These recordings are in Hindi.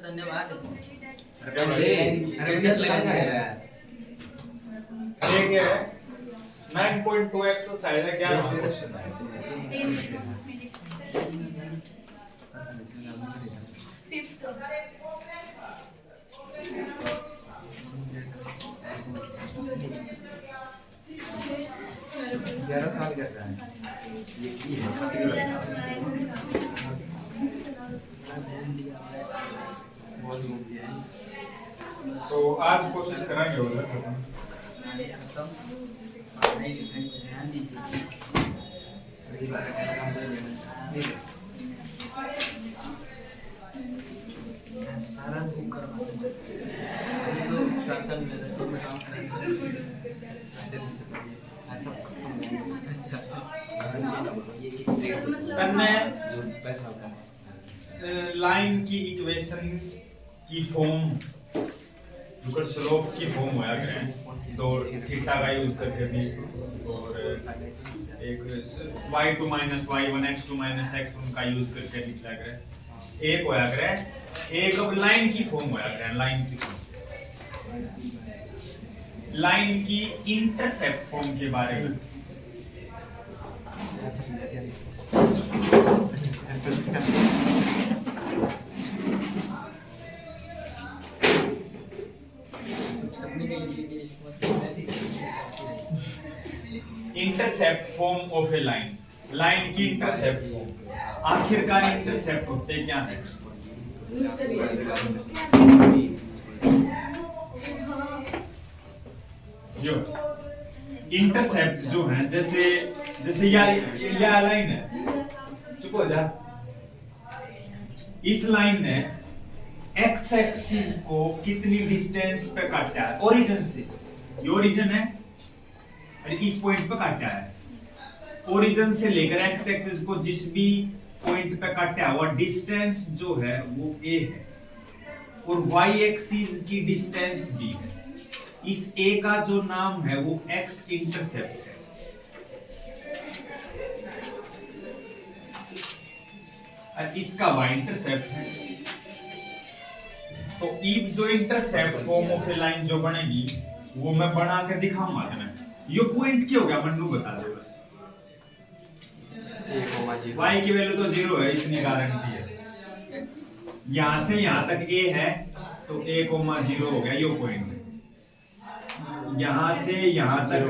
धन्यवाद। ठीक है 9.2 एक्सरसाइज है 11वां क्वेश्चन है। तो आज कोशिश करेंगे उधर सारा बुक करवा तो शासन में रसीद में काम करना जो पैसा लाइन की इक्वेशन की फॉर्म जो स्लोप की फॉर्म होया करें तो थीटा का यूज करके भी और एक y2 - y1 x2 - x1 का यूज करके निकला करें एक होया करें एक अब लाइन की फॉर्म होया करें लाइन की इंटरसेप्ट फॉर्म के बारे में intercept form of a line की इंटरसेप्ट फॉर्म आखिरकार इंटरसेप्ट होते क्या है जो इंटरसेप्ट जो है जैसे यह लाइन है चुप हो जा इस लाइन ने एक्स एक्सिस को कितनी डिस्टेंस पे काटा है ओरिजिन से ये ओरिजिन है और इस पॉइंट पे काटा है ओरिजिन से लेकर एक्स एक्सिस को जिस भी पॉइंट पे काटा है वो डिस्टेंस जो है वो a है और y एक्सिस की डिस्टेंस b है इस a का जो नाम है वो x इंटरसेप्ट है और इसका y इंटरसेप्ट है तो इफ जो intercept form of a line जो बनेगी वो मैं बना के दिखाऊंगा तुम्हें ये पॉइंट क्या हो गया मन्नू बता दो बस y की वैल्यू तो 0 है इतनी गारंटी है यहां से यहां तक a है तो a, 0 हो गया ये पॉइंट यहां से यहां तक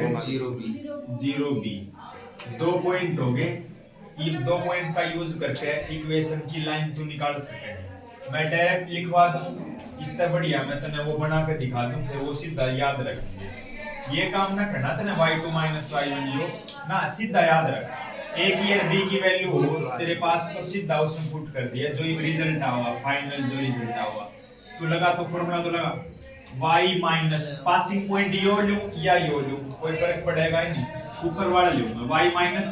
0 b दो पॉइंट हो गए इन दो पॉइंट का यूज करके इक्वेशन की लाइन तो निकाल सके मैं डायरेक्ट लिखवा दूं इससे बढ़िया मैं तने वो बना के दिखा दूं फिर वो सीधा याद रखेंगे ये काम ना करना तने y2 - y1 यो ना सीधा याद रख a की और b की वैल्यू हो तेरे पास तो सीधा उसमें पुट कर दिया जो ये रिजल्ट आवा फाइनल जो रिजल्ट आवा तू लगा तो फार्मूला तो लगा y माइनस पासिंग पॉइंट यो लूं या यो लूं कोई फर्क पड़ेगा ही नहीं ऊपर वाला लूंगा y माइनस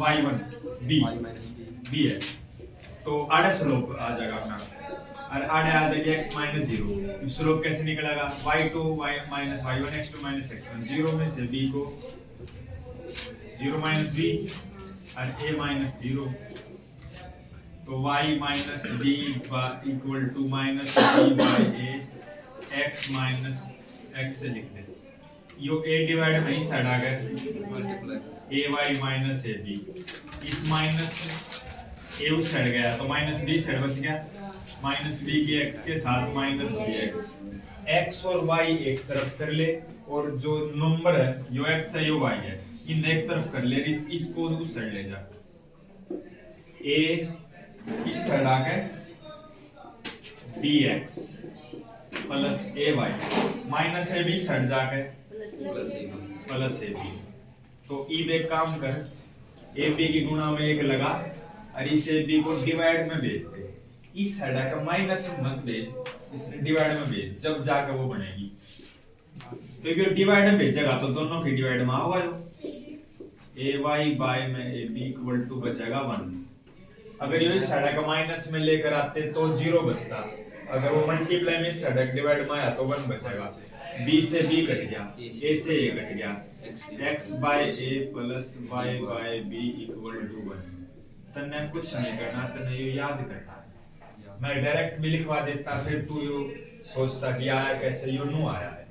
y1 b है तो आड़े स्लोप आ जाएगा अपना और आड़े आ जाएगी x - 0 स्लोप कैसे निकलेगा y2 - y1 x2 - x1 0 में से b को 0 - b और a - 0 तो y - b equal to -b by a x - x से लिख दे यो a डिवाइड में ही साइड आ गया ay - ab इस माइनस a उस साइड गया तो -b साइड बच गया -b की x के साथ -bx x और y एक तरफ कर ले और जो नंबर है यो x है यो y है इन एक तरफ कर ले इसको उस साइड ले जा a इस साइड आ गए bx plus ay -ab side जाके प्लस ab तो ई एक काम कर ab की गुणा में एक लगा और इस ab को डिवाइड में भेज दे इस साइड का माइनस मत भेज इसने डिवाइड में भेज जब जाके वो बनेगी तो ये डिवाइड में भेजेगा तो दोनों की डिवाइड में होगा जो ay बाय में ab इक्वल टू बचेगा 1 अगर ये इस साइड का माइनस में लेकर आते तो 0 बचता अगर वो मल्टीप्लाई में इस साइड डिवाइड में आया तो 1 बचेगा b से b कट गया a से a कट गया x by a plus y by b equal to 1 तन्ने कुछ नहीं करना तन्ने ये याद करना है मैं डायरेक्ट भी लिखवा देता, फिर तू यो सोचता कि आया कैसे, यो नो आया है।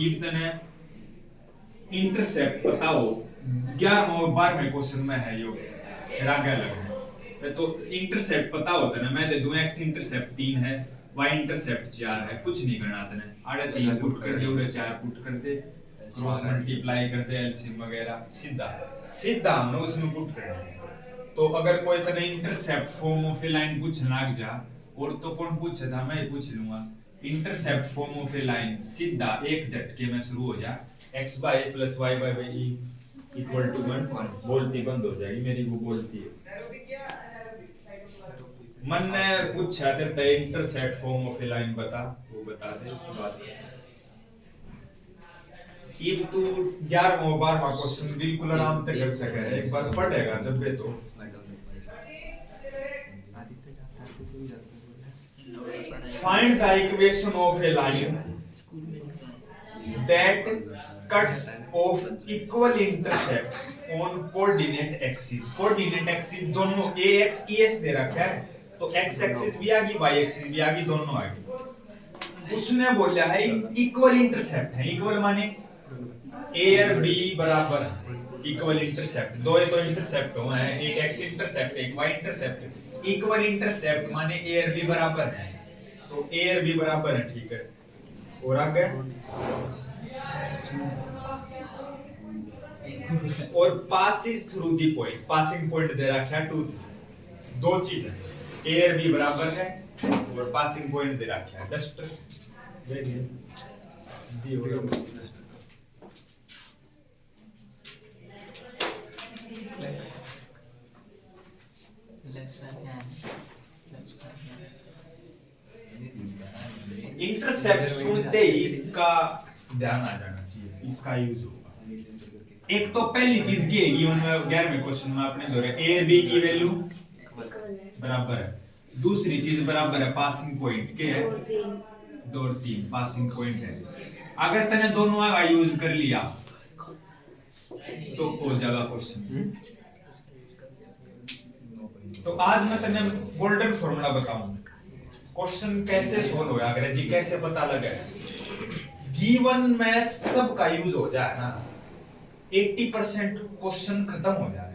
इतने इंटरसेप्ट पता हो 11वें और 12वें क्वेश्चन में है यो रागा लगना, तो इंटरसेप्ट पता होता ना, मैं दे दूं x इंटरसेप्ट 3 है, y इंटरसेप्ट 4 है, कुछ नहीं करना तने, आड़े 3 पुट कर दे और 4 पुट कर दे, क्रॉस मल्टीप्लाई कर दे, एलसीएम वगैरह सीधा सीधा हमने उसमें पुट करना है। तो अगर कोई तने intercept form of a line पूछने लग जा, और तो कौन पूछे था, मैं पूछ लूंगा, intercept form of a line सीधा एक झटके में शुरू हो जा, x by plus y by e equal to 1, बोलती बंद हो जाएगी मेरी, वो बोलती है। मन ने पूछा था intercept form of a line बता, वो बता दे बात। ये तू 11वां 12वां क्वेश्चन बिल्कुल आराम से कर सके, एक बार पढ़ेगा जब भी तो find the equation of a line that cuts off equal intercepts on coordinate axis। coordinate axis दोनों ax es दे रखा है, तो x एक्सिस भी आ गई, y एक्सिस भी आ गई, दोनों आ गई। उसने बोला है इक्वल इंटरसेप्ट है, इक्वल माने a और b बराबर है, इक्वल इंटरसेप्ट, दो ये तो इंटरसेप्ट हुआ है, एक x इंटरसेप्ट एक y इंटरसेप्ट, इक्वल इंटरसेप्ट माने a और b बराबर है, तो a और b बराबर है, ठीक है। और आगे और passes through the point, passing point दे रखा है 2 3, दो चीजें a और b बराबर है और पासिंग पॉइंट दे रखा है, डस्टर देखिए दी हो डस्टर इंटरसेप्ट सुनते ही इसका ध्यान आ जाना चाहिए, इसका यूज होगा। एक तो पहली चीज की है गिवन में 11वें क्वेश्चन में आपने धरे a और b की वैल्यू बराबर है, दूसरी चीज बराबर है पासिंग पॉइंट के है, 2 और 3 पासिंग पॉइंट है। अगर तने दोनों का यूज कर लिया तो हो जाएगा क्वेश्चन। तो आज मैं तने गोल्डन फॉर्मूला बताऊंगा, क्वेश्चन कैसे सोल्व होगा, अंग्रेजी कैसे पता लगे। गिवन में सबका यूज हो जाए ना, 80% क्वेश्चन खत्म हो जाए,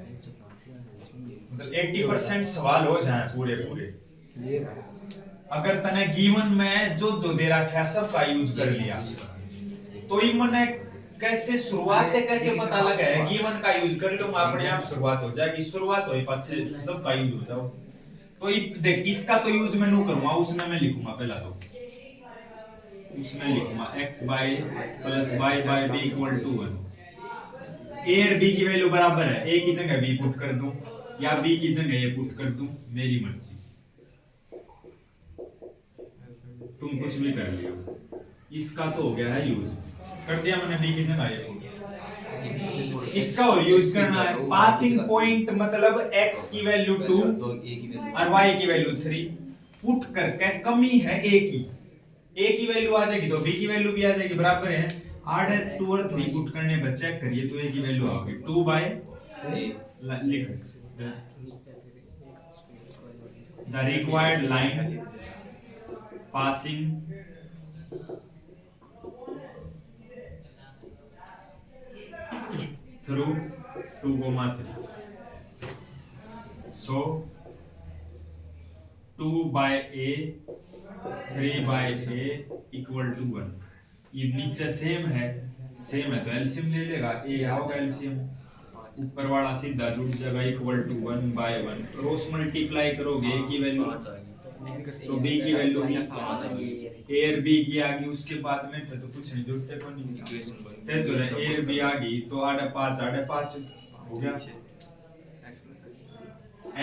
मतलब 80% सवाल हो जाए पूरे पूरे। अगर तने गिवन में जो जो दे रखा है सबका यूज कर लिया, तो ही मने कैसे शुरुआत है कैसे पता लगा है, गिवन का यूज कर लो अपने आप शुरुआत हो जाएगी, शुरुआत हो पाछे सबका यूज हो जाओ। तो देख इसका तो यूज मैं नहीं करूंगा, उसमें मैं लिखूंगा, पहला तो उसमें लिखूंगा x by plus y by b equal to 1, a और b की वैल्यू बराबर है, a की जगह b पुट कर दूं या b की जगह a पुट कर दूं, मेरी मर्जी, तुम कुछ भी कर लियो। इसका तो हो गया है यूज, कर दिया मैंने b की जगह a, इसका और यूज करना है पासिंग पॉइंट, मतलब x की वैल्यू 2 और y की वैल्यू 3 पुट करके, कमी है a की वैल्यू आ जाएगी तो b की वैल्यू भी आ जाएगी, बराबर है 8 2 और 3 पुट करने पर चेक करिए तो a की वैल्यू आ गई 2 बाय लिख the required line passing through 2,3, so 2 by a 3 by a equal to 1। ये नीचे सेम है तो एलसीएम ले लेगा, a होगा एलसीएम, ऊपर वाला सीधा जुड़ जाएगा equal to 1 by 1, cross multiply करोगे a की वैल्यू तो b की वैल्यू भी a और b की आ गई, उसके बाद में तो कुछ नहीं जुड़ते को नहीं, तो a और b आ गई तो 5 हो गया,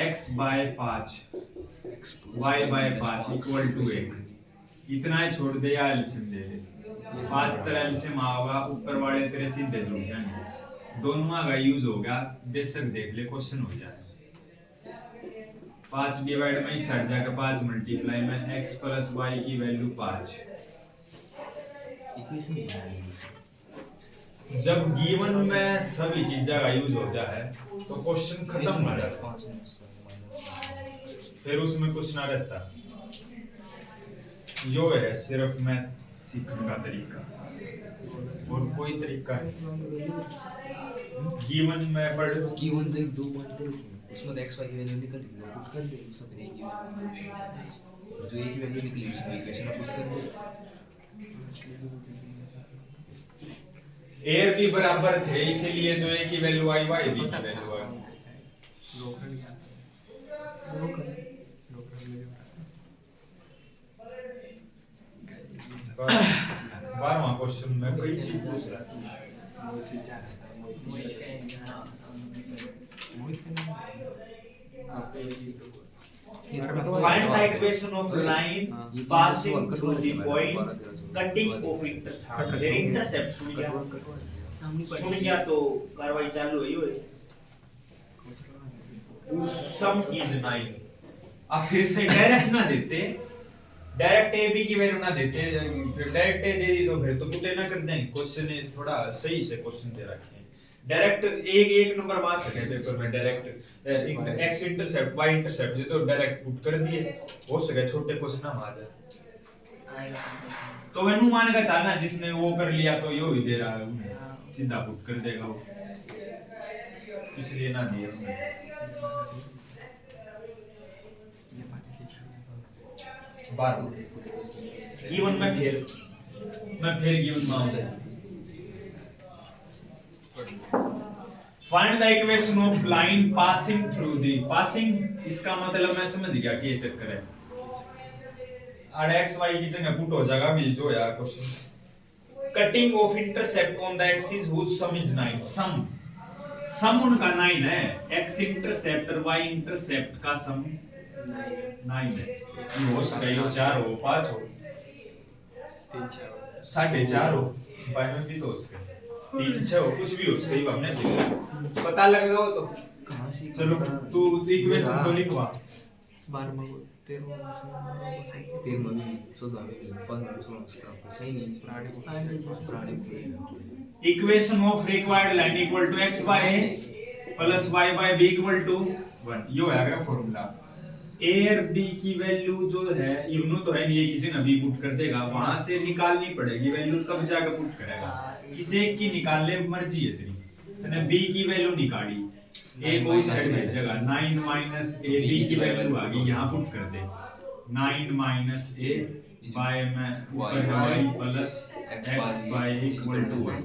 x by 5 y by 5 equal to 1, इतना ही छोड़ दे या एलसीएम ले ले, 5 तरह एलसीएम आएगा, ऊपर वाले तेरे सीधे जुड़ जाएंगे, दोनों का यूज होगा, बेशक देख ले क्वेश्चन हो जाए। 5 डिवाइड में सट जाएगा, 5 मल्टीप्लाई में x प्लस y की वैल्यू 5। जब गिवन में सभी चीजें का यूज हो जाए तो क्वेश्चन खत्म हो जाता है। फिर उसमें कुछ ना रहता। यो है सिर्फ मैं सीखने का तरीका, और कोई तरीका नहीं। गिवन में पढ़ गिवन देख 2 पॉइंट देख, उसमें एक्स वाई की वैल्यू निकल गई, पुट कर दे सब एक ही वैल्यू, जो एक वैल्यू निकली उसको इक्वेशन में पुट कर दे। ए और बी बराबर थे, इसीलिए जो ए की वैल्यू आई वाई बी की वैल्यू आई। बारहवां क्वेश्चन में कोई चीज पूछ रहा है। Find the equation of line passing through the point cutting of intercept. ये intercept सुन गया तो कार्रवाई चालू है ये। सम इज 9। अब फिर से डायरेक्ट ना देते, डायरेक्ट ए बी की वैल्यू ना देते, फिर डायरेक्ट ए दे दी तो फिर तो पुटे ना कर देंगे। क्वेश्चन थोड़ा सही से क्वेश्चन दे रखे हैं। डायरेक्ट एक नंबर मार सके पेपर में, direct x intercept y intercept ये तो डायरेक्ट पुट कर दिए, हो सके छोटे क्वेश्चन ना आ जाए। तो वह अनुमान का चालना जिसने वो कर लिया तो यो भी दे रहा है उन्हें, सीधा पुट कर देगा वो, इसलिए ना दिया उन्हें। गिवन में फिर गिवन में find the equation of line passing through the. Passing इसका मतलब मैं समझ गया कि ये चक्कर है, और एक्स वाई की जगह पुट हो जाएगा भी जो यार question. Cutting off intercept on the axis whose sum is 9। Sum उनका 9 है, एक्स इंटरसेप्ट और वाई इंटरसेप्ट का सम 9 है। ये हो सके 4 हो, 5 हो, 4.5 हो, बाय में भी तो हो सके 3 6 हो, कुछ भी हो सके, हमने पता लगेगा वो तो। कहां से चलो तू इक्वेशन तो लिखवा। 12 में 13 में भी 14 में भी 15 में 16 का सही नहीं पुराने equation of required line equal to x y plus y by b equal to 1। यो है अगर फॉर्मूला। ए और बी की वैल्यू जो है इवनु तो है नहीं, एक ही जगह बी पुट कर देगा, वहां से निकालनी पड़ेगी वैल्यू, तब जाकर पुट करेगा। किसी एक की निकाल ले, मर्जी है तेरी। मैंने बी की वैल्यू निकाली, ए को इस साइड भेजेगा, 9 माइनस ए बी की वैल्यू आ गई, यहां पुट कर दे 9 माइनस ए बाय में ऊपर है y plus x by equal to 1।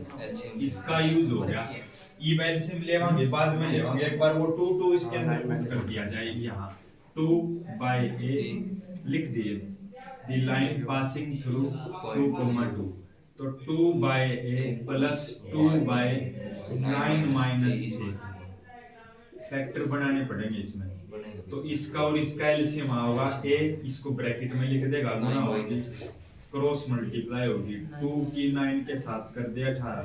इसका यूज हो गया। ई एलसीएम लेवांगे बाद में लेवांगे, एक बार वो 2 2 इसके अंदर पुट कर दिया जाएगी। यहां 2 बाय ए लिख दिए, द लाइन पासिंग थ्रू 2, तो 2 बाय ए प्लस 2 बाय 9 माइनस ए। फैक्टर बनाने पड़ेंगे इसमें, तो इसका और इसका एलसीएम होगा ए, इसको ब्रैकेट में लिख देगा, गुना होगी, क्रॉस मल्टीप्लाई होगी। 2 की 9 के साथ कर दे 18,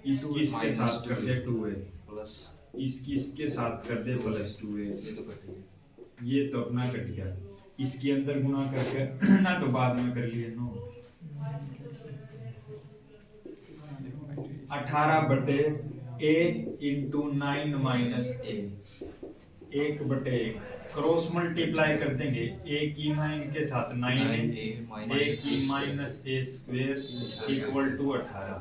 इसकी इसके साथ कर दे 2a प्लस इसकी इसके साथ कर दे प्लस 2a। ये तो कट गया, ये तो अपना कट गया, इसके अंदर गुना करके ना तो बाद में कर लिए नो। 18 बटे a into 9 minus a, 1/1 cross multiply कर देंगे, a की 9 के साथ 9a, a की minus a square equal to 18,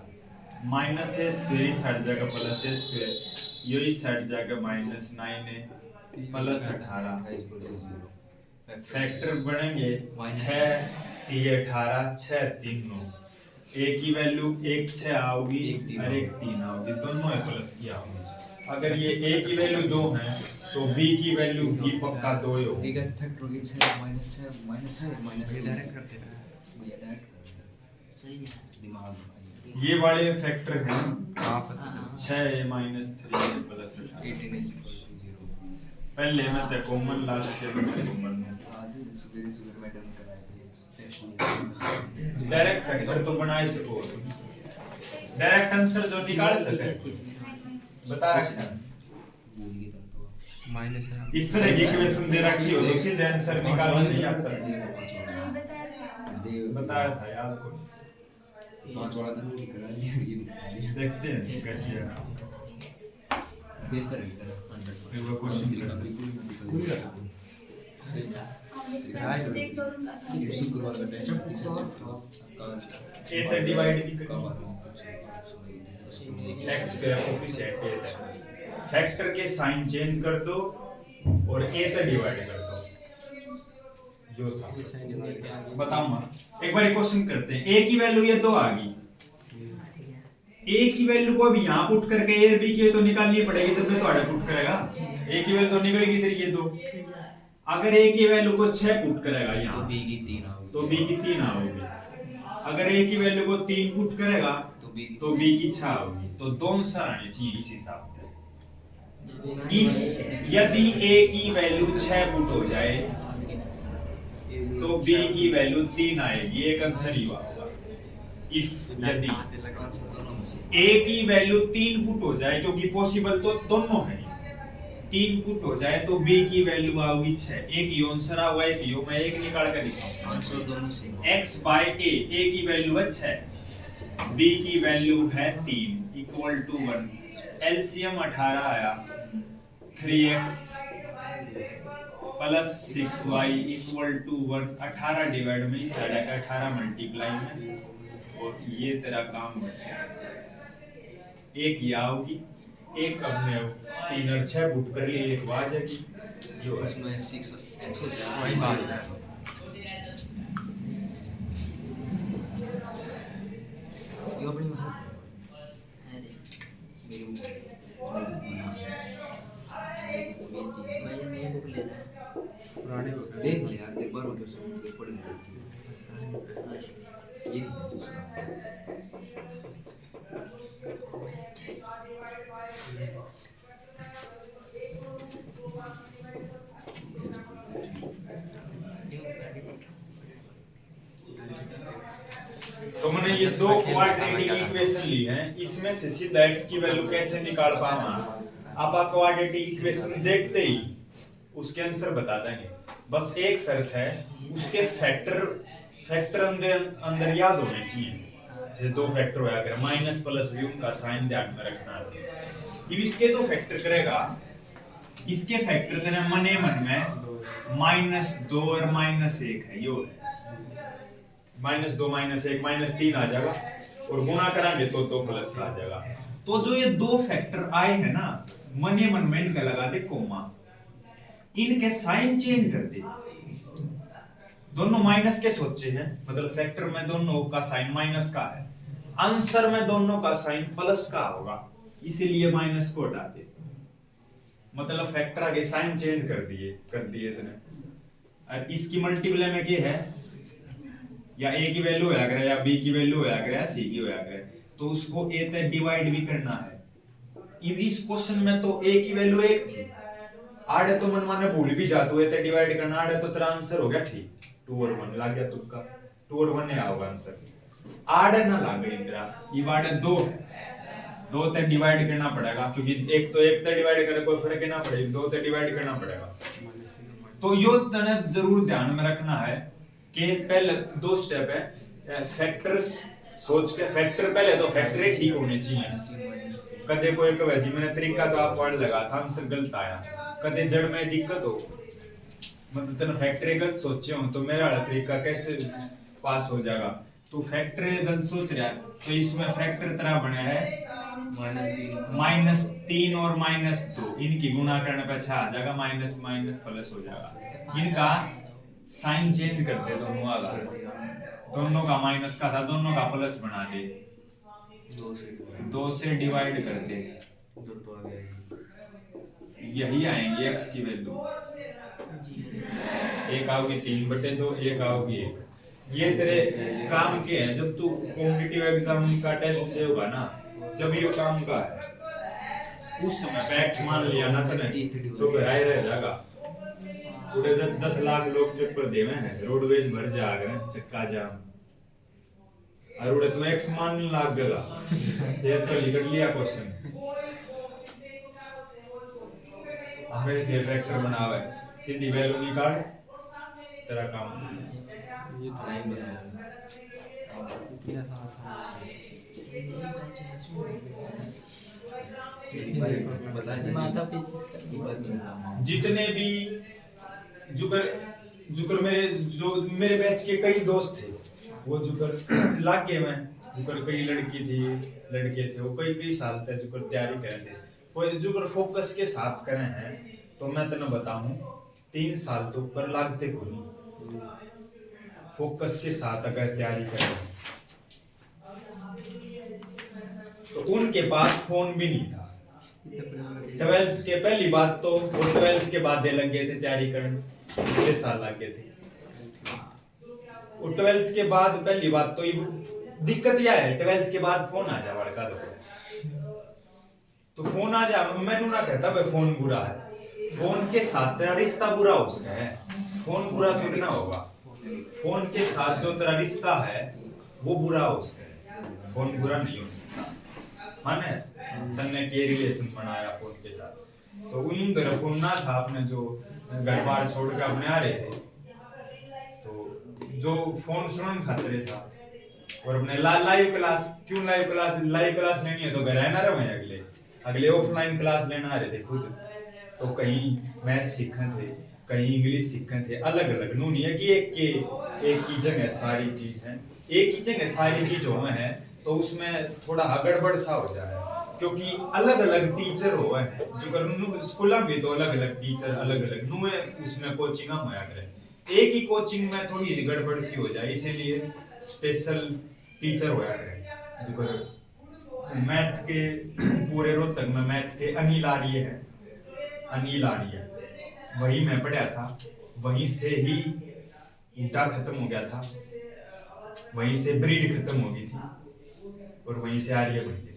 minus a square इस साइड जाएगा प्लस a स्क्वायर, ये इस साइड जाएगा माइनस 9a प्लस 18। फैक्टर बनेंगे 6 3 18 6 3 9। a की वैल्यू 1 6 आओगी और 1 3 आओगी, दोनों में प्लस किया होगा। अगर ये a की वैल्यू 2 है तो b की वैल्यू भी पक्का 2 ही होगी। एक फैक्टर होगी 6 माइनस 6 माइनस 6 माइनस 3 डायरेक्ट करते हैं भैया, डायरेक्ट सही है दिमाग। ये वाले फैक्टर हैं 6 minus 3 plus 18 is equal to 0। पहले में तो कॉमन लास्ट के में कॉमन में आज सुबह मैडम कराए थे टेस्ट। डायरेक्ट फैक्टर तो बना ही सको, डायरेक्ट आंसर जो निकाल सके बता रखा है। भूल गई तब तो माइनस है। इस तरह की इक्वेशन दे रखी हो तो सीधे आंसर निकालना नहीं आता। बताया था याद करो, 5 वाला तो नहीं करा लिया, ये भी करा लिया। देखते हैं कैसे है। बेहतर है 100। फिर वो क्वेश्चन शुक्रवार का टेस्ट ए तो डिवाइड भी करना x स्क्वायर कोफिशिएंट ए तक फैक्टर के साइन चेंज कर दो और ए तो डिवाइड कर दो जो था बताओ ना एक बार क्वेश्चन करते हैं ए की वैल्यू ये 2 आ गई ए की वैल्यू को अब यहां पुट करके ए और बी की तो निकालनी पड़ेगी जब मैं तो आड़े पुट करेगा ए की वैल्यू तो निकलेगी इधर ये 2 अगर ए की वैल्यू को 6 पुट करेगा तो यहां बी की 3 आओगे तो बी की 3 आओगी अगर ए की वैल्यू को 3 पुट करेगा तो बी की 6 आओगी तो दोनों आंसर आने चाहिए इस हिसाब से इफ यदि ए की वैल्यू 6 पुट हो जाए तो बी की वैल्यू 3 आएगी एक आंसर ही होगा इफ यदि ए की वैल्यू 3 पुट हो जाए क्योंकि पॉसिबल तो दोनों है 3 पुट हो जाए तो बी की वैल्यू आओगी 6 एक यो आंसर आएगा एक यो मैं एक निकाल कर दिखाऊंगा आंसर दोनों same x by a a की वैल्यू है 6 b की वैल्यू है 3 इक्वल टू 1 एलसीएम 18 आया 3x plus 6y equal to 1 18 divide में इस साइड का 18 मल्टीप्लाई में और ये तेरा काम बन गया एक ये आओगी एक अपने 3 और 6 पुट कर लिए एक आ जाएगी जो इसमें 6 x हो जाएगा y बाहर हो जाएगा ये अपनी मेरी देख ले यार एक बार उधर से देख पड़ेगा ये दूसरा तो मैंने ये दो क्वाड्रेटिक इक्वेशन ली हैं इसमें से सीधा x की वैल्यू कैसे निकाल पाऊंगा अब आप क्वाड्रेटिक इक्वेशन देखते ही उसके आंसर बता देंगे बस एक शर्त है उसके फैक्टर अंदर याद होने चाहिए जैसे दो फैक्टर होया करे माइनस प्लस भी उनका साइन ध्यान में रखना है अब इसके दो फैक्टर करेगा इसके फैक्टर तेरे मने मन में -2 और -1 है यो है -2 -1 -3 आ जाएगा और गुणा कराएंगे तो 2 प्लस का आ जाएगा तो जो ये दो फैक्टर आए हैं ना मने मन में इनका लगा दे कोमा इनके साइन चेंज कर दे दोनों माइनस के सोचे हैं मतलब फैक्टर में दोनों का साइन माइनस का है आंसर में दोनों का साइन प्लस का होगा इसीलिए माइनस को हटा दे मतलब फैक्टर आगे साइन चेंज कर दिए तूने और इसकी मल्टीप्लाई में क्या है या a की वैल्यू होया करे या b की वैल्यू होया करे या c की होया करे तो उसको a से डिवाइड भी करना है इस क्वेश्चन में तो a की वैल्यू 1 थी आड़े तो मन माने भूल भी जातो है ते डिवाइड करना आड़े तो तेरा आंसर हो गया ठीक 2 और 1 लग गया तुक्का 2 और 1 है आओगा आंसर आड़े ना लागे तेरा ये आड़े 2 है 2 ते डिवाइड करना पड़ेगा क्योंकि एक ते डिवाइड करे कोई फर्क ना पड़े 2 ते डिवाइड करना पड़ेगा तो यो तने जरूर ध्यान में रखना है कि पहले 2 स्टेप है फैक्टर्स सोच के फैक्टर पहले तो फैक्टर ही ठीक होने चाहिए कदे कोई कहे जी मैंने तरीका तो आप पढ़ लगा था आंसर गलत आया कदे जड़ में दिक्कत हो मतलब तने फैक्टर गलत सोचे हो तो मेरा वाला तरीका कैसे पास हो जाएगा तो फैक्टर गलत सोच रहा है तो इसमें फैक्टर तरह बना है -3 और -2 इनकी गुणा करने पे अच्छा आ जाएगा माइनस माइनस प्लस हो जाएगा इनका साइन चेंज करते दोनों वाला दोनों का माइनस का था दोनों का प्लस बना दे 2 से डिवाइड कर दे यही आएंगे x की वैल्यू एक आओगी 3/2 एक आओगी 1 ये तेरे काम के हैं जब तू कॉम्पिटिटिव एग्जाम का टेस्ट देगा ना जब ये काम का है उस समय पे x मान लिया ना तने तो घराए रह जाएगा पूरे 10 लाख लोग पेपर देवे हैं रोडवेज भर जा गए चक्का जाम और उड़े तू x मान लाग गया ये तो लिख लिया क्वेश्चन हमें के फैक्टर बनावे सीधी वैल्यू निकाल तेरा काम ये टाइम बचा इतना सारा माता पिता जितने भी जुकर मेरे बैच के कई दोस्त थे, वो जुकर लागे में जुकर कई लड़के थे, वो कई साल तक जुकर तैयारी कर रहे थे। कोई जुकर फोकस के साथ करे हैं तो मैं तेने बताऊं 3 साल तो ऊपर लागते को नहीं, फोकस के साथ अगर तैयारी करें तो उनके पास फोन भी नहीं था। 12th के पहली बात तो वो 12th के बाद दे लग गए थे तैयारी करने, 6 साल लग गए थे। वो 12th के बाद पहली बात तो दिक्कत यह है 12th के बाद फोन आ जा बड़का तो फोन आ जा, मैंने ना कहता भाई फोन बुरा है, फोन के साथ तेरा रिश्ता बुरा उसका है, फोन बुरा थोड़ी ना होगा, फोन के साथ जो तेरा रिश्ता है वो बुरा उसका है, फोन बुरा नहीं हो सकता। माने तन्ने के रिलेशन बनाया फोन के साथ, तो उन तेरा फोन ना था, अपने जो घर बार छोड़ के अपने आ रहे थे, तो जो फोन सुनने खातिर था और अपने लाइव क्लास लेनी है तो घर आना रहे, अगले ऑफलाइन क्लास लेना आ रहे थे खुद, तो कहीं मैथ सीखे थे, कहीं इंग्लिश सीखे थे, अलग अलग नू नहीं है कि एक की जगह सारी चीज है, एक ही जगह सारी चीजों में है तो उसमें थोड़ा गड़बड़ सा हो जाए, क्योंकि अलग अलग टीचर हो हैं जो कर स्कूल में भी तो अलग अलग टीचर अलग अलग नू है, उसमें कोचिंग में होया करे, एक ही कोचिंग में थोड़ी गड़बड़ सी हो जाए, इसीलिए स्पेशल टीचर होया करे। जो कर मैथ के पूरे रोहतक में मैथ के अनिल आर्य है, वही मैं पढ़ा था, वहीं से ही ऊटा खत्म हो गया था, वहीं से ब्रीड खत्म हो गई थी और वहीं से आर्य बन गए,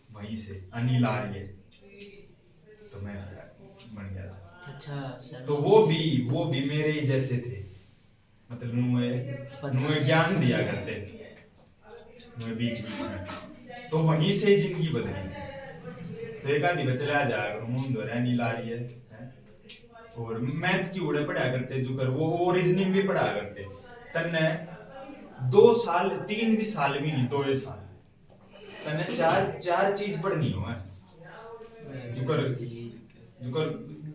वहीं से अनिल आर्य तो मैं बन गया था। अच्छा सर, तो वो भी मेरे ही जैसे थे, मतलब नुए ज्ञान दिया करते, नुए बीच में, तो वहीं से जिंदगी बदली। तो एक आधी बच्चे आ जाएगा मुंह दो अनिल आर्य है, और मैथ की उड़े पढ़ा करते जो कर वो रीजनिंग भी पढ़ा करते, तन्ने 2 साल 3 भी साल भी नहीं 2 साल तन्ने चार चीज पढ़नी हो,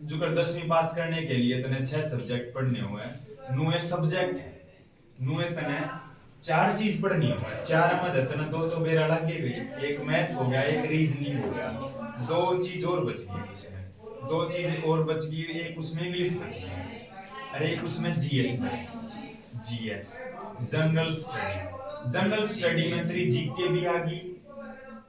जुकर 10वीं पास करने के लिए तने 6 सब्जेक्ट पढ़ने हुए, नुए सब्जेक्ट है, नुए तने 4 चीज पढ़नी हो, 4 में तने 2 तो बेरा लग गई, एक मैथ हो गया, एक रीजनिंग हो गया, 2 चीज और बच गई उसमें, 2 चीज और बच गई, एक उसमें इंग्लिश बच गई, अरे एक उसमें जीएस बच गई, जीएस जनरल स्टडी में तेरी जीके भी आ गई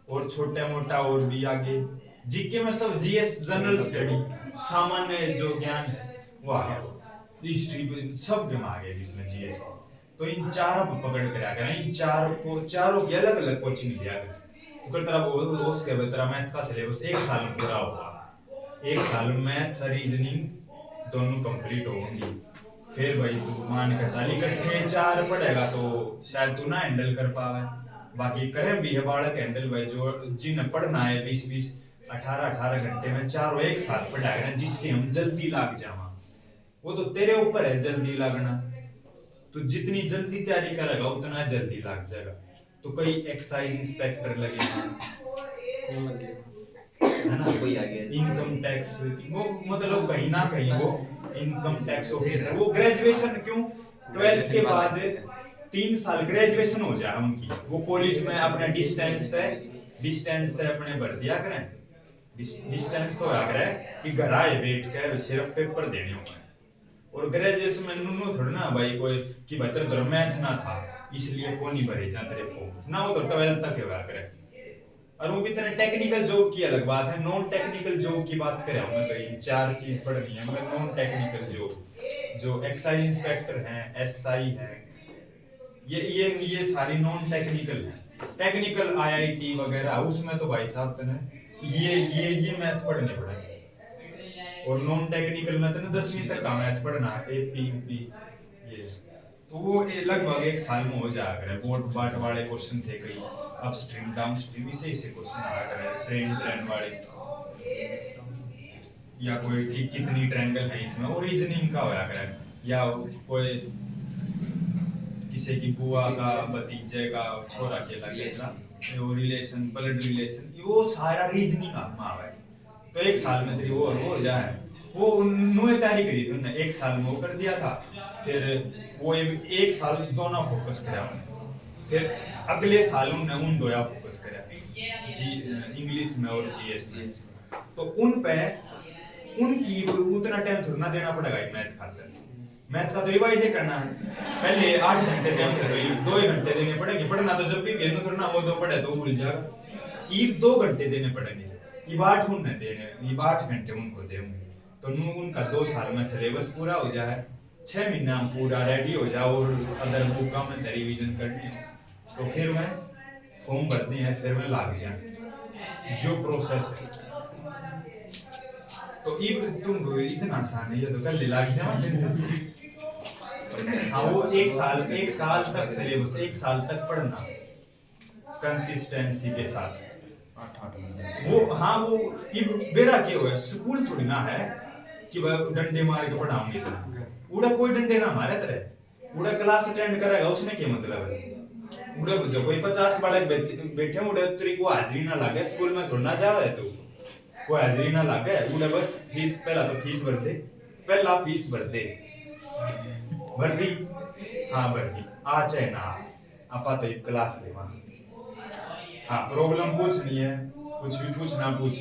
और छोटा मोटा और भी आगे, जीके में सब जीएस जनरल स्टडी सामान्य जो ज्ञान है वो आ गया, हिस्ट्री सब के में आ गया इसमें जीएस। तो इन चारों को पकड़ कर आ गया, इन चारों की अलग अलग कोचिंग लिया गया, तो कर तेरा उसके तेरा मैथ का सिलेबस 1 साल में पूरा होगा, 1 साल में मैथ रीजनिंग दोनों कंप्लीट होंगी, फिर भाई तू मान के चल इकट्ठे 4 पढ़ेगा तो शायद तू ना हैंडल कर पावे, बाकी करें भी है बालक हैंडल भाई, जो जिन्हें पढ़ना है 20 18 घंटे में चारों एक साथ पढ़ाएगा, जिससे हम जल्दी लाग जावा, वो तो तेरे ऊपर है जल्दी लागना, तो जितनी जल्दी तैयारी करेगा उतना जल्दी लाग जाएगा। तो कई एक्साइज इंस्पेक्टर लगे है ना, कोई आ गया इनकम टैक्स, वो मतलब कहीं ना कहीं वो इनकम टैक्स ऑफिसर, वो ग्रेजुएशन क्यों 12th के बाद 3 साल ग्रेजुएशन हो जाए उनकी, वो पुलिस में अपना डिस्टेंस तय अपने भर दिया करें, डिस्टेंस तो आ करे कि घर आए बैठ के सिर्फ पेपर देने होंगे, और ग्रेजुएशन में नुनु थोड़ा ना भाई कोई कि बेहतर तो मैथ ना था इसलिए को नहीं भरे जा तेरे फॉर्म ना, वो तो 12th तक हुआ करे, और वो भी तरह टेक्निकल जॉब की अलग बात है, नॉन टेक्निकल जॉब की बात करें मैं तो ये 4 चीज पढ़नी है, मगर नॉन टेक्निकल जॉब जो एक्साइज इंस्पेक्टर हैं, एसआई हैं, ये सारी नॉन टेक्निकल है, टेक्निकल आईआईटी वगैरह उसमें तो भाई साहब तने ये मैथ पढ़ने पड़ेंगे, और नॉन टेक्निकल में तने 10वीं तक का मैथ पढ़ना है, एपी यूपी ये, तो वो लगभग 1 साल में हो जाएगा। बोर्ड बाट वाले क्वेश्चन थे कई, अपस्ट्रीम डाउनस्ट्रीम इसे क्वेश्चन आया करे, ट्रेन वाले या कोई कितनी ट्रायंगल है इसमें, और रीजनिंग का होया करे, या कोई किसी की बुआ का भतीजे का छोरा के लगे वो रिलेशन ब्लड रिलेशन, वो सारा रीजनिंग में आवे, तो 1 साल में तेरी वो हो जाए वो उन्होंने तैयारी करी थी, उन्होंने 1 साल में वो कर दिया था। फिर वो 1 साल दोनों फोकस करा उन्होंने। फिर अगले साल उन्होंने उन दोया फोकस करा, जी इंग्लिश में और जीएस में। तो उन पे उनकी उतना टाइम थोड़ा ना देना पड़ेगा मैथ खातर। मैथ का तो रिवाइज ही करना है, पहले 8 घंटे देने थे तो 2 घंटे देने पड़ेंगे। पढ़ना तो जब भी गेनो करना वो तो पढ़े तो भूल जाएगा। ये 2 घंटे देने पड़ेंगे, ये 8 उन्हें देने, ये 8 घंटे उनको देंगे। तो उनका 2 साल में सिलेबस पूरा हो जाए, 6 महीना पूरा रेडी हो जाए और अदर बुक का मैं रिवीजन करनी है। तो फिर मैं फॉर्म भरनी है, फिर मैं लाग जाए जो प्रोसेस है। तो ये तुमको इतना आसान है, ये तो कर लाग जाए। हाँ वो 1 साल तक सिलेबस, 1 साल तक पढ़ना कंसिस्टेंसी के साथ। वो हाँ वो ये बेरा क्या हुआ, स्कूल थोड़ी ना है कि वह डंडे मार के पढ़ाऊंगी। उड़ा कोई डंडे ना मारे तेरे, उड़ा क्लास अटेंड करेगा उसमें क्या मतलब है। उड़ा जो कोई 50 बालक बैठे उड़ा तेरी को हाजिरी ना लागे, स्कूल में थोड़ा ना जावे तू, कोई हाजिरी ना लागे। उड़ा बस फीस, पहला तो फीस भर दे, पहला फीस भर दे, भर दी, हाँ भर दी, आ चाहे ना आपा तो एक क्लास ले वहां। हाँ प्रॉब्लम कुछ नहीं है, कुछ भी पूछ ना पूछ,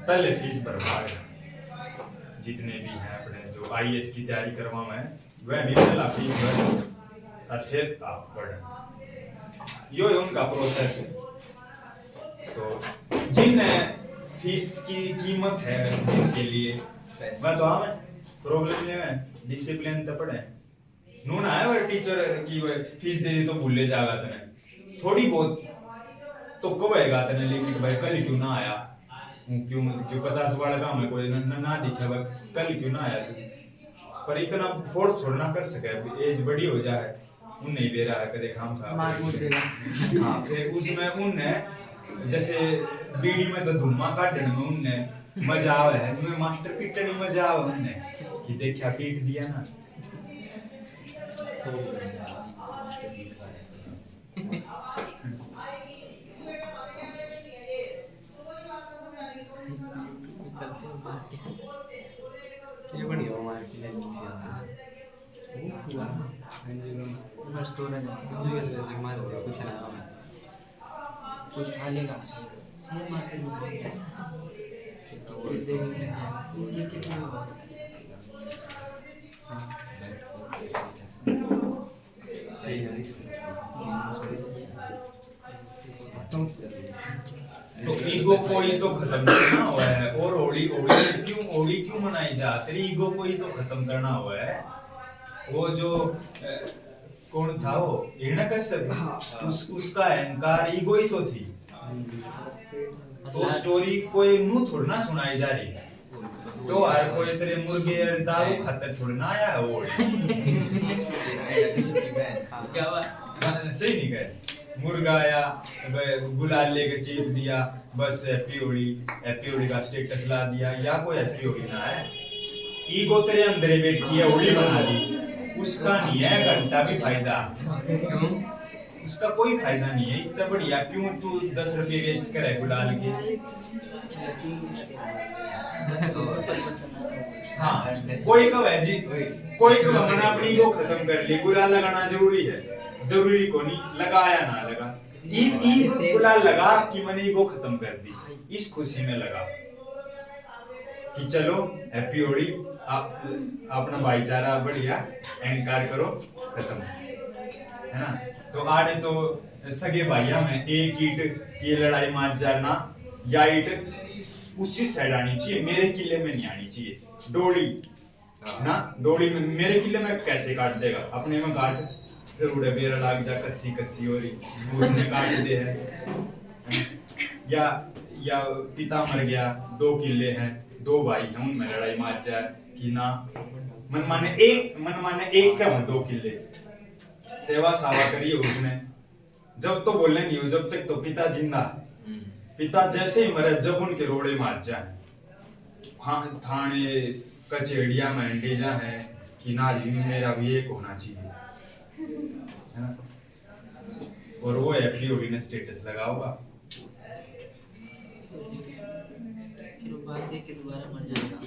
पहले फीस भरवा जितने भी हैं अपने जो आईएएस की तैयारी करवा मैं, वह भी पहला फीस भर और फिर आप पढ़। यो उनका प्रोसेस है। तो जिन फीस की कीमत है जिनके लिए मैं तो हमें प्रॉब्लम नहीं है, डिसिप्लिन तो पढ़े नून आया वो टीचर की फीस दे दी तो भूले जाएगा तने थोड़ी बहुत तो कहेगा तने, लेकिन भाई कल क्यों ना आया, क्यों 50 वाला काम है कोई ना दिखा भाई कल क्यों ना आया तू। पर इतना फोर्स थोड़ा ना कर सके, एज बड़ी हो जाए उन नहीं दे रहा है कदे खाम खा मार मुड़ देगा। हाँ फिर उसमें उनने जैसे बीडी में तो धुम्मा काटने में उनने मजा आवे है, उसमें मास्टर पीटने में मजा आवे उनने कि देखा पीट दिया ना। ये बढ़िया हमारे स्टोरेज मारे कुछ ना कुछ खा लेगा। शेयर मार्केट में बहुत पैसा है तो देखने लग जाएगा, क्रिकेट में बहुत तो ईगो को ही तो खत्म करना हुआ है। और होली क्यों मनाई जाती है, ईगो को ही तो खत्म करना हुआ है। वो जो कौन था वो हिरण्यकश्यप, उसका अहंकार ईगो ही तो थी। तो स्टोरी कोई नू थोड़ा ना सुनाई जा रही है, तो हर कोई तेरे मुर्गे और दारू खातर थोड़ा ना आया है वो। क्या हुआ सही नहीं कहे, मुर्गा आया गुलाल लेके चीप दिया, बस हैप्पी होली का स्टेटस ला दिया, या कोई हैप्पी होली ना है। ईगो तेरे अंदर बैठी है, होली बना दी, उसका नहीं है घंटा भी फायदा, उसका कोई फायदा नहीं है। इससे बढ़िया क्यों तू 10 रुपये वेस्ट करे गुलाल के। हाँ कोई कब है जी, कोई तो हमने अपनी ईगो खत्म कर ली, गुलाल लगाना जरूरी है, जरूरी को नहीं लगाया ना लगा, ईब गुलाल लगा कि मैंने ईगो खत्म कर दी, इस खुशी में लगा कि चलो हैप्पी होली, आप अपना भाईचारा बढ़िया अहंकार करो खत्म, है ना। तो आड़े तो सगे भाइया में एक ईट ये लड़ाई मार जाना, या ईट उसी साइड आनी चाहिए, मेरे किले में नहीं आनी चाहिए। डोली ना, डोली में मेरे किले में कैसे काट देगा, अपने में काट, फिर उड़े बेरा लाग जा कस्सी हो रही उसने काट दे है। या पिता मर गया, 2 किले हैं, 2 भाई हैं, उनमें लड़ाई मार जाए कि ना, मन माने एक क्या 2 किले, सेवा सावा करी उसने, जब तो बोलने नहीं हो, जब तक तो पिता जिंदा, पिता जैसे ही मरे जब उनके रोड़े मार जाए, थाने कचेड़िया में अंडीजा है कि ना जी मेरा भी एक होना चाहिए, है ना। और वो हैप्पी होली ने स्टेटस लगा होगा। बात देख के दोबारा मर जाएगा।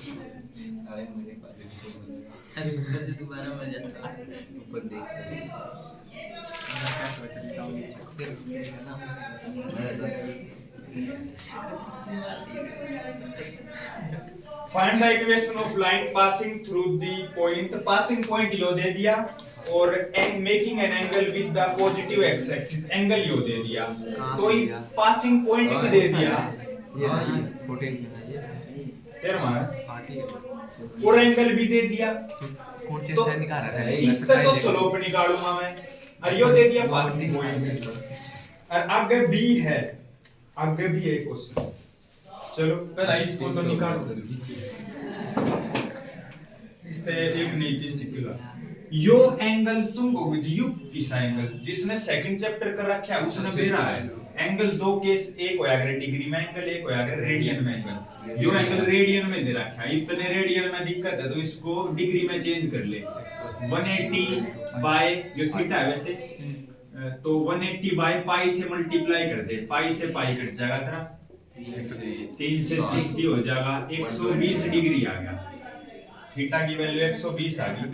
अरे मेरे पास अरे ऊपर से दोबारा मर जाएगा। ऊपर देख find the equation of line passing through the point. Passing point यो दे दिया और making an angle with the positive x axis, angle यो दे दिया। तो ये पासिंग पॉइंट भी दे दिया तेरे मार और एंगल भी दे दिया। तो इस तरह तो स्लोप निकालूंगा मैं, और यो दे दिया पासिंग पॉइंट। और आगे भी है, आगे भी एक क्वेश्चन। चलो पहले इसको तो निकाल सर जी। इससे एक नीचे सीखला यो एंगल तुमको यू किसा एंगल जिसने सेकंड चैप्टर कर रखा है उसने बेरा है एंगल दो केस, एक होया अगर डिग्री में एंगल, एक होया अगर रेडियन में एंगल। यो एंगल रेडियन में दे रखा है, इतने रेडियन में दिक्कत है तो इसको डिग्री में चेंज कर ले। 180 बाय यो थीटा है वैसे, तो 180 बाय पाई से मल्टीप्लाई कर दे, पाई से पाई कट जाएगा तेरा 3 से 60 हो जाएगा, 120 डिग्री आ गया। थीटा की वैल्यू 120 आ गई।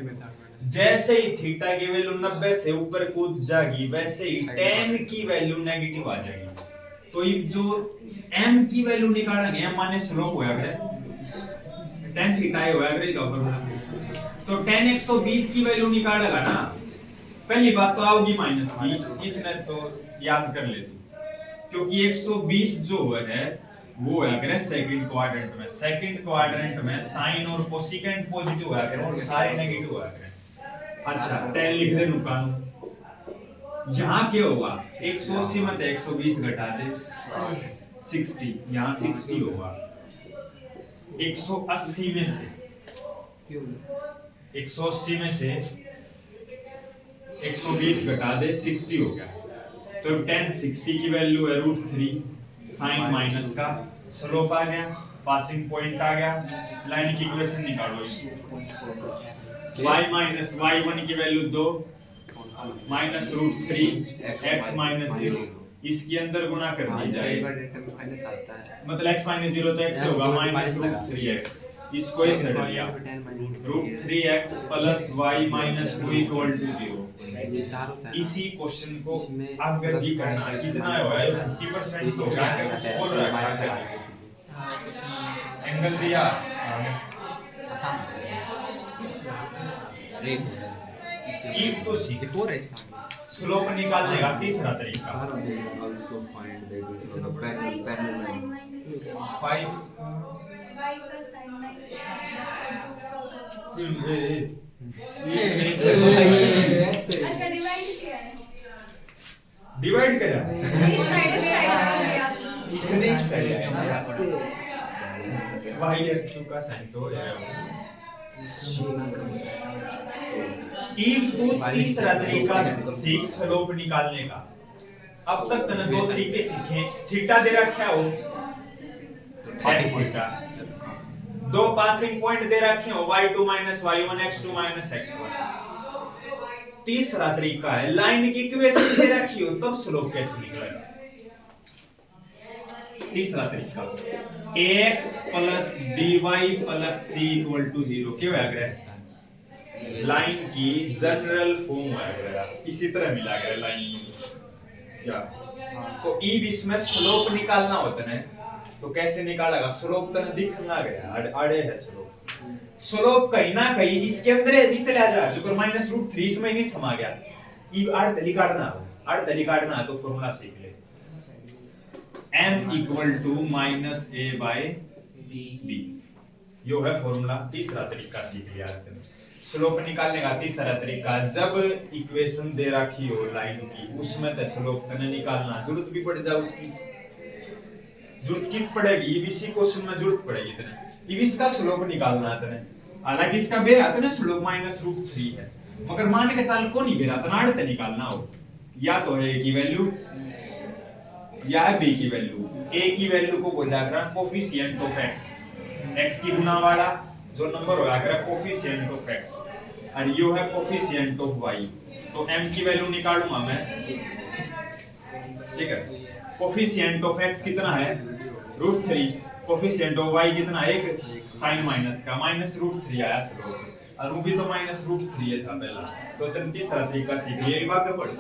जैसे ही थीटा की वैल्यू 90 से ऊपर कूद जाएगी वैसे ही tan की वैल्यू नेगेटिव आ जाएगी। तो ये जो m की वैल्यू निकालेंगे, m माने स्लोप होया करे, tan थीटा ही होया करे तो tan 120 की वैल्यू निकालेगा ना, पहली बात तो आओगी माइनस की, इसने तो याद कर ले तू, क्योंकि 120 जो है वो है अगर सेकंड क्वाड्रेंट में, सेकंड क्वाड्रेंट में साइन और कोसिकेंट पॉजिटिव है अगर और सारे नेगेटिव है अगर। अच्छा tan लिख दे नुकानू, यहाँ क्या होगा 180 में तो 120 घटा दे 60, यहाँ 60 होगा। 180 में से 180 में से 120 घटा दे 60 हो गया। तो tan 60 की वैल्यू है √3 साइन माइनस का स्लोप आ गया, पासिंग पॉइंट आ गया। लाइन की इक्वेशन निकालो, y माइनस y1 की वैल्यू 2 माइनस √3 x माइनस 0, इसके अंदर गुणा कर दी जाए, मतलब x माइनस 0 तो x होगा माइनस √3x, इसको इस साइड लिया √3x plus y minus 2 equal to 0। इसी क्वेश्चन को आगे भी करना है, कितना है 50% तो क्या कुछ बोल रहा है, एंगल दिया कीप टू सी स्लोप निकालने का तीसरा तरीका। also find the equation of parallel 5 अच्छा डिवाइड किया है, डिवाइड करा इस साइड डाल दिया। इसने इस साइड वाई x2 का साइन तो है। इफ तो तीसरा तरीका सीख स्लोप निकालने का। अब तक तने दो तरीके सीखे, थीटा दे रखा हो tan थीटा, दो पासिंग पॉइंट दे रखे हो y2 y1 x2 x1। तीसरा तरीका है लाइन की इक्वेशन दे रखी हो तब स्लोप कैसे निकलेगा। तीसरा तरीका ax plus by plus c equal to 0 क्यों आ गया, लाइन की जनरल फॉर्म आ गया, इसी तरह मिला गया लाइन क्या। तो ईब इसमें स्लोप निकालना होता है तो कैसे निकालेगा, स्लोप तो दिखना गया आड़े है स्लोप, स्लोप कहीं ना कहीं इसके अंदर ही चला जा जो माइनस √3 इसमें नहीं समा गया। ईब आड़ तली काटना तो फॉर्मूला सीख ले, m equal to minus a by b, यो है फॉर्मूला। तीसरा तरीका सीख लिया आपने स्लोप निकालने का। तीसरा तरीका जब इक्वेशन दे रखी हो लाइन की उसमें तो स्लोप तने निकालना जरूरत भी पड़ जाए, उसकी जरूरत कित पड़ेगी इसी क्वेश्चन में जरूरत पड़ेगी तने इसका स्लोप निकालना तने। हालांकि इसका बेरा तने स्लोप माइनस √3 है, मगर मान के चल को नहीं बेरा तना आड़े निकालना हो, या तो है a की वैल्यू या है b की वैल्यू। a की वैल्यू को बोला जाता है कोफिशिएंट ऑफ x, x की गुना वाला जो नंबर होगा अगर कोफिशिएंट ऑफ x, और यो है कोफिशिएंट ऑफ y। तो m की वैल्यू निकालूंगा मैं, ठीक है। कोफिशिएंट ऑफ x कितना है √3, कोफिशिएंट ऑफ y कितना एक sin माइनस का -√3 आया स्लोप और वो भी तो -√3 था पहला तो तुम तीसरा तरीका सीख लिए भाग पड़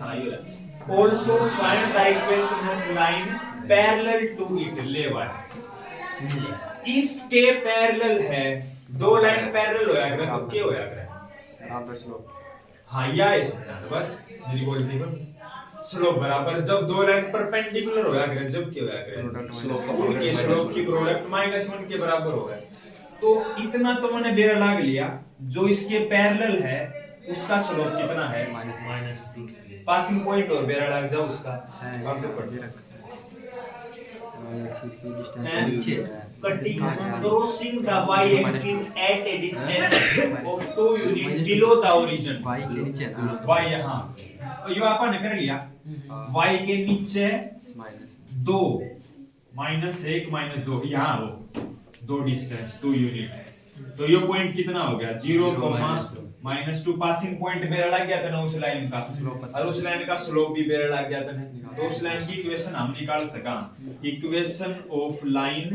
हां ये Also find the equation of line parallel to it ले y इसके पैरेलल है दो लाइन पैरेलल होया करे तो क्या होया करे बराबर स्लोप हाँ या इसमें बस मेरी बोलती पर स्लोप बराबर जब दो लाइन परपेंडिकुलर होया करे जब क्या होया करे स्लोप की प्रोडक्ट -1 के बराबर होगा तो इतना तो मैंने बेरा लाग लिया जो इसके पैरेलल है उसका स्लोप कितना है -√3 पासिंग पॉइंट और बेरा लाग जाओ उसका अब तो पढ़ इसकी डिस्टेंस And नीचे है cutting crossing the y-axis at a distance of 2 units below the origin. y के नीचे है ना y यहाँ तो यो अपन ने कर लिया y के नीचे माइनस 2 -1 -2 यहाँ हो दो डिस्टेंस 2 यूनिट तो ये पॉइंट कितना हो गया 0, -2 पासिंग पॉइंट मेरा लग गया था ना उस लाइन का और उस लाइन का स्लोप भी मेरा लग गया था ना तो उस लाइन की इक्वेशन हम निकाल सका equation of line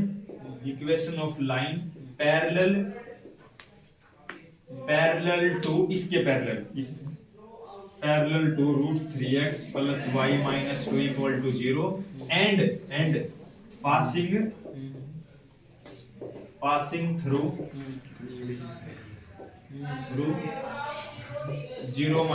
parallel to इसके parallel to √3x + y - 2 = 0 and passing through 0 -2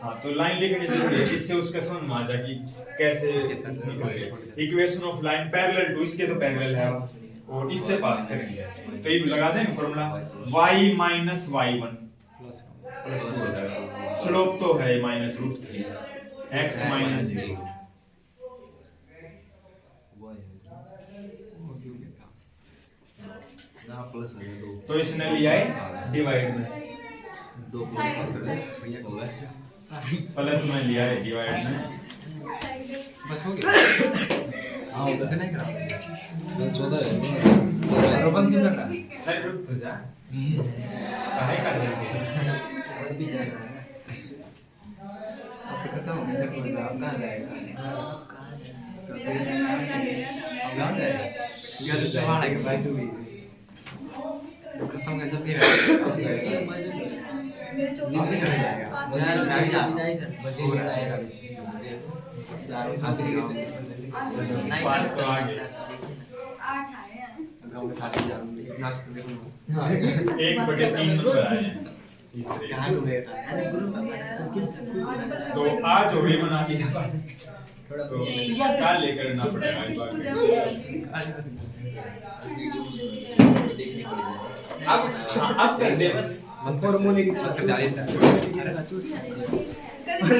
हाँ तो लाइन लिखनी जरूरी है जिससे उसका समझ में आ जाए कि कैसे निकलेगा equation of line parallel to इसके तो पैरेलल है और इससे पास करेंगे तो ये लगा दें फॉर्मूला y - y1 प्लस 2 हो जाएगा स्लोप तो है -√3 x - 0 ना प्लस है 2 तो इसने लिया है डिवाइड में 2 प्लस होगा प्लस में लिया है डिवाइड में बस हो गया हां उधर नहीं करा 14 है बराबर क्यों कर रहा है अरे रुक तो जा काहे कर जाएंगे और भी जा रहा है अब तो खत्म हो गया तो आप कहां जाएगा मेरा दिमाग चल रहा अब कहां जाएगा या तो सवाल है कि भाई तू भी तो खत्म कर जल्दी मेरे चौबीस नहीं कर जाएगा पाँच गाड़ी जा बजे हो रहा है सारे खाते के पांच तो आ गए 8 आए हैं गांव के साथ जा रहे हैं नाश्ते देखो 1/3 नंबर आए हैं तीसरे कहां डूबेगा अरे आजकल तो आज हो गई बना के तो क्या लेकर ना पड़ेगा इस बार देखनी पड़ेगी अब कर दे फॉर्मूले की तरफ जा रहे थे